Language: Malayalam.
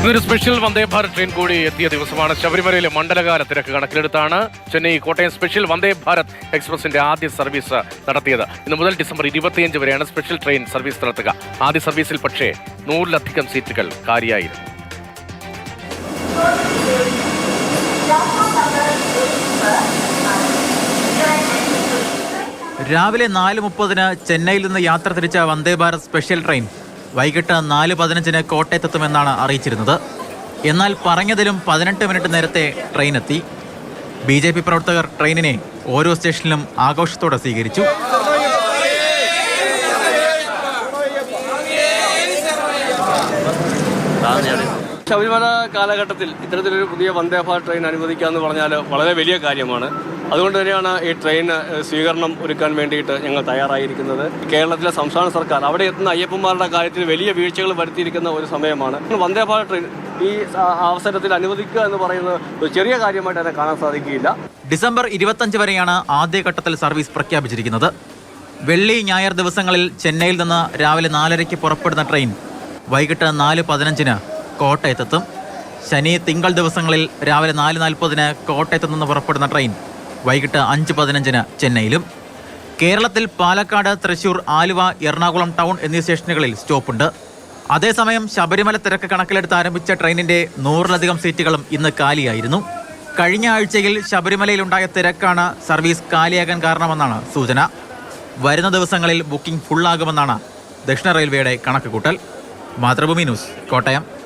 ഇന്നൊരു സ്പെഷ്യൽ വന്ദേ ഭാരത് ട്രെയിൻ കൂടി എത്തിയ ദിവസമാണ്. ശബരിമലയിലെ മണ്ഡലകാല തിരക്ക് കണക്കിലെടുത്താണ് ചെന്നൈ കോട്ടയം സ്പെഷ്യൽ വന്ദേ ഭാരത് എക്സ്പ്രസിന്റെ ആദ്യ സർവീസ് നടത്തിയത്. ഇന്ന് മുതൽ ഡിസംബർ 25 വരെയാണ് സ്പെഷ്യൽ ട്രെയിൻ സർവീസ് നടത്തുക. ആദ്യ സർവീസിൽ പക്ഷേ 100-ലധികം സീറ്റുകൾ കാലിയായിരുന്നു. രാവിലെ 4:30 ചെന്നൈയിൽ നിന്ന് യാത്ര തിരിച്ച വന്ദേ ഭാരത് സ്പെഷ്യൽ ട്രെയിൻ വൈകിട്ട് 4:15 കോട്ടയത്തെത്തുമെന്നാണ് അറിയിച്ചിരുന്നത്. എന്നാൽ പറഞ്ഞതിലും 18 മിനിറ്റ് നേരത്തെ ട്രെയിൻ എത്തി. BJP പ്രവർത്തകർ ട്രെയിനിനെ ഓരോ സ്റ്റേഷനിലും ആഘോഷത്തോടെ സ്വീകരിച്ചു. ശബരിമല കാലഘട്ടത്തിൽ ഇത്തരത്തിലൊരു പുതിയ വന്ദേ ഭാരത് ട്രെയിൻ അനുവദിക്കുക എന്ന് പറഞ്ഞാൽ വളരെ വലിയ കാര്യമാണ്. അതുകൊണ്ട് തന്നെയാണ് ഈ ട്രെയിൻ സ്വീകരണം ഒരുക്കാൻ വേണ്ടിയിട്ട് ഞങ്ങൾ തയ്യാറായിരിക്കുന്നത്. കേരളത്തിലെ സംസ്ഥാന സർക്കാർ അവിടെ എത്തുന്ന അയ്യപ്പന്മാരുടെ കാര്യത്തിൽ വലിയ വീഴ്ചകൾ വരുത്തിയിരിക്കുന്ന ഒരു സമയമാണ്. വന്ദേ ഭാരത് ട്രെയിൻ ഈ അവസരത്തിൽ അനുവദിക്കുക എന്ന് പറയുന്നത് ഒരു ചെറിയ കാര്യമായിട്ട് തന്നെ കാണാൻ സാധിക്കുകയില്ല. ഡിസംബർ 25 വരെയാണ് ആദ്യഘട്ടത്തിൽ സർവീസ് പ്രഖ്യാപിച്ചിരിക്കുന്നത്. വെള്ളി ഞായർ ദിവസങ്ങളിൽ ചെന്നൈയിൽ നിന്ന് രാവിലെ 4:30 പുറപ്പെടുന്ന ട്രെയിൻ വൈകിട്ട് 4:15 കോട്ടയത്തെത്തും. ശനി തിങ്കൾ ദിവസങ്ങളിൽ രാവിലെ 4:40 കോട്ടയത്ത് നിന്ന് പുറപ്പെടുന്ന ട്രെയിൻ വൈകിട്ട് 5:15 ചെന്നൈയിലും. കേരളത്തിൽ പാലക്കാട്, തൃശൂർ, ആലുവ, എറണാകുളം ടൗൺ എന്നീ സ്റ്റേഷനുകളിൽ സ്റ്റോപ്പുണ്ട്. അതേസമയം ശബരിമല തിരക്ക് കണക്കിലെടുത്ത് ആരംഭിച്ച ട്രെയിനിന്റെ 100-ലധികം സീറ്റുകളും ഇന്ന് കാലിയായിരുന്നു. കഴിഞ്ഞ ആഴ്ചയിൽ ശബരിമലയിലുണ്ടായ തിരക്കാണ് സർവീസ് കാലിയാകാൻ കാരണമെന്നാണ് സൂചന. വരുന്ന ദിവസങ്ങളിൽ ബുക്കിംഗ് ഫുള്ളാകുമെന്നാണ് ദക്ഷിണ റെയിൽവേയുടെ കണക്കുകൂട്ടൽ. മാതൃഭൂമി ന്യൂസ്, കോട്ടയം.